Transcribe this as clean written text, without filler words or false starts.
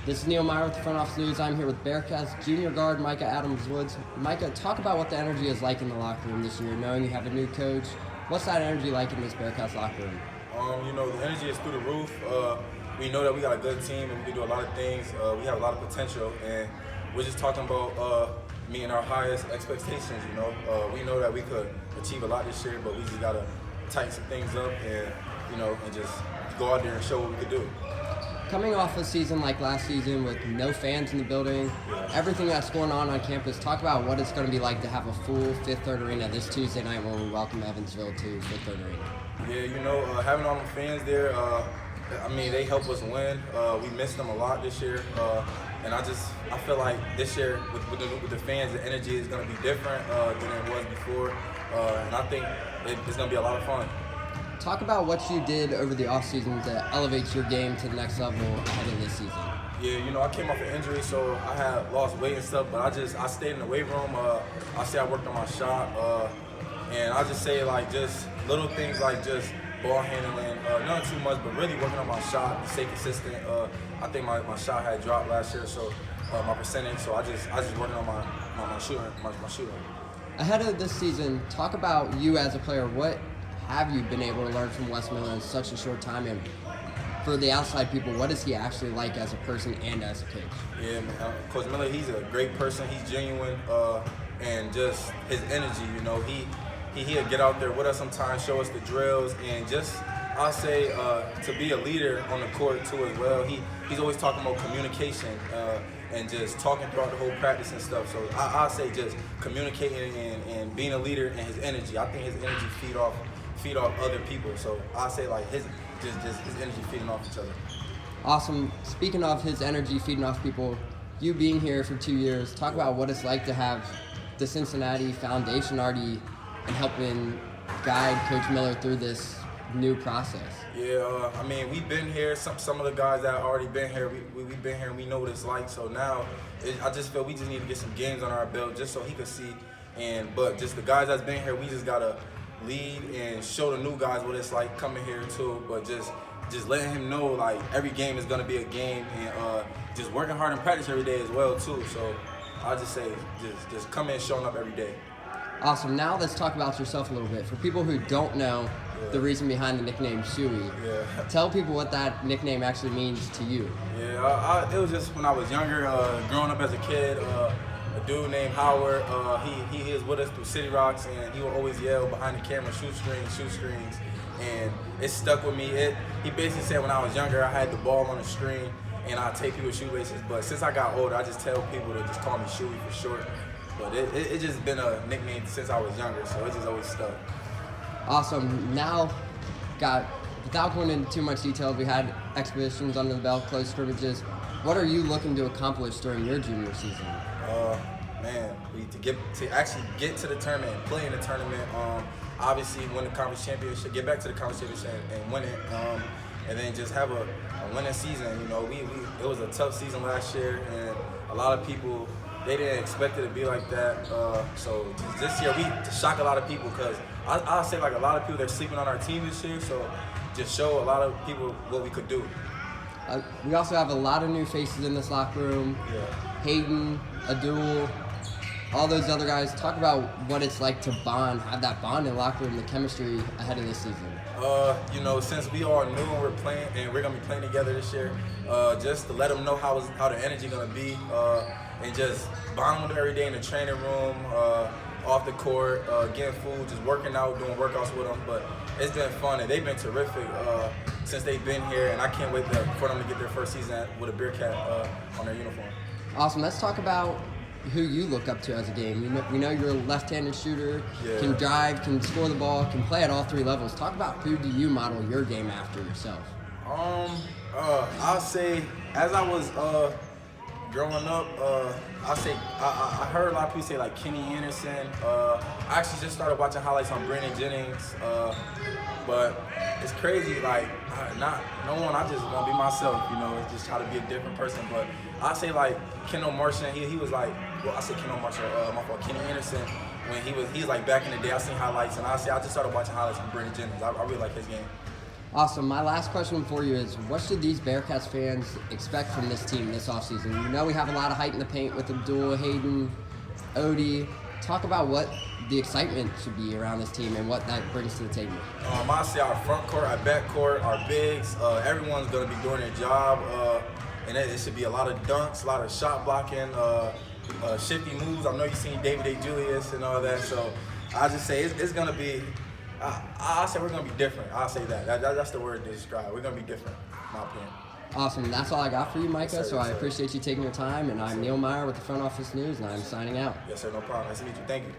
This is Neil Meyer with the Front Office News. I'm here with Bearcats junior guard Mika Adams-Woods. Mika, talk about what the energy is like in the locker room this year, knowing you have a new coach. What's that energy like in this Bearcats locker room? The energy is through the roof. We know that we got a good team and we can do a lot of things. We have a lot of potential, and we're just talking about meeting our highest expectations. We know that we could achieve a lot this year, but we just gotta tighten some things up and just go out there and show what we could do. Coming off a season like last season with no fans in the building, everything that's going on campus, talk about what it's going to be like to have a full Fifth Third Arena this Tuesday night when we welcome Evansville to Fifth Third Arena. Yeah, having all the fans there, they help us win. We missed them a lot this year, and I feel like this year with the fans, the energy is going to be different than it was before, and I think it's going to be a lot of fun. Talk about what you did over the offseason to elevate your game to the next level ahead of this season. Yeah, I came off an injury, so I had lost weight and stuff, but I stayed in the weight room. I worked on my shot, and I just say just little things like just ball handling, not too much, but really working on my shot to stay consistent. I think my shot had dropped last year, so my percentage. So I just working on my shooting. Ahead of this season, talk about you as a player. What have you been able to learn from Wes Miller in such a short time? And for the outside people, what is he actually like as a person and as a coach? Yeah, man. Coach Miller, he's a great person. He's genuine, and just his energy. He'll get out there with us sometimes, show us the drills, and just I'll say to be a leader on the court too as well. He's always talking about communication and just talking throughout the whole practice and stuff. So I'll say just communicating and being a leader and his energy. I think his energy feed off other people. So I say his energy feeding off each other. Awesome. Speaking of his energy feeding off people, you being here for 2 years, talk about what it's like to have the Cincinnati Foundation already and helping guide Coach Miller through this new process. Yeah, we've been here. Some of the guys that already been here, we've been here and we know what it's like. So now I just feel we just need to get some games on our belt just so he could see. But just the guys that's been here, we just gotta lead and show the new guys what it's like coming here too, but just letting him know every game is gonna be a game, and just working hard in practice every day as well too. So I just say just come in showing up every day. Awesome. Now let's talk about yourself a little bit. For people who don't know the reason behind the nickname Shuey, tell people what that nickname actually means to you. Yeah, it was just when I was younger, growing up as a kid. A dude named Howard, he is with us through City Rocks, and he will always yell behind the camera, shoot screens, and it stuck with me. He basically said when I was younger, I had the ball on the screen, and I'd take people's shoelaces, but since I got older, I just tell people to just call me Shuey for short. But it just been a nickname since I was younger, so it just always stuck. Awesome. Now, without going into too much detail, we had exhibitions under the belt, close scrimmages. What are you looking to accomplish during your junior season? To actually get to the tournament and play in the tournament. Obviously, win the conference championship, get back to the conference championship and win it, and then just have a winning season. It was a tough season last year, and a lot of people they didn't expect it to be like that. So this year to shock a lot of people, because I'll say a lot of people they're sleeping on our team this year. So just show a lot of people what we could do. We also have a lot of new faces in this locker room. Hayden, Adul, all those other guys. Talk about what it's like to have that bond in the locker room, the chemistry ahead of this season. Since we all knew and we're playing and we're gonna be playing together this year, just to let them know how the energy gonna be, and just bond with them every day in the training room, off the court, getting food, just working out, doing workouts with them. But it's been fun, and they've been terrific since they've been here, and I can't wait for them to get their first season with a Bearcat on their uniform. Awesome. Let's talk about who you look up to as a game. We know you're a left-handed shooter, can drive, can score the ball, can play at all three levels. Talk about who do you model your game after yourself? I'll say as I was growing up, I heard a lot of people say Kenny Anderson. I actually just started watching highlights on Brandon Jennings, but it's crazy. I just want to be myself. Just try to be a different person. But I say Kendall Martian. He was I said Kendall Martian. My fault. Kenny Anderson. When he's back in the day, I seen highlights, and I just started watching highlights on Brandon Jennings. I really like his game. Awesome. My last question for you is, what should these Bearcats fans expect from this team this offseason? You know we have a lot of hype in the paint with Abdul, Hayden, Odie. Talk about what the excitement should be around this team and what that brings to the table. I say our front court, our back court, our bigs, everyone's going to be doing their job. And it should be a lot of dunks, a lot of shot blocking, shifty moves. I know you've seen David A. Julius and all that. So I just say it's going to be, I say we're going to be different. I'll say that. That's the word to describe. We're going to be different, in my opinion. Awesome. That's all I got for you, Micah. Yes, sir, so I yes, sir. appreciate you taking your time. And I'm Yes, sir. Neil Meyer with the Front Office News, and I'm signing out. Yes, sir. No problem. Nice to meet you. Thank you.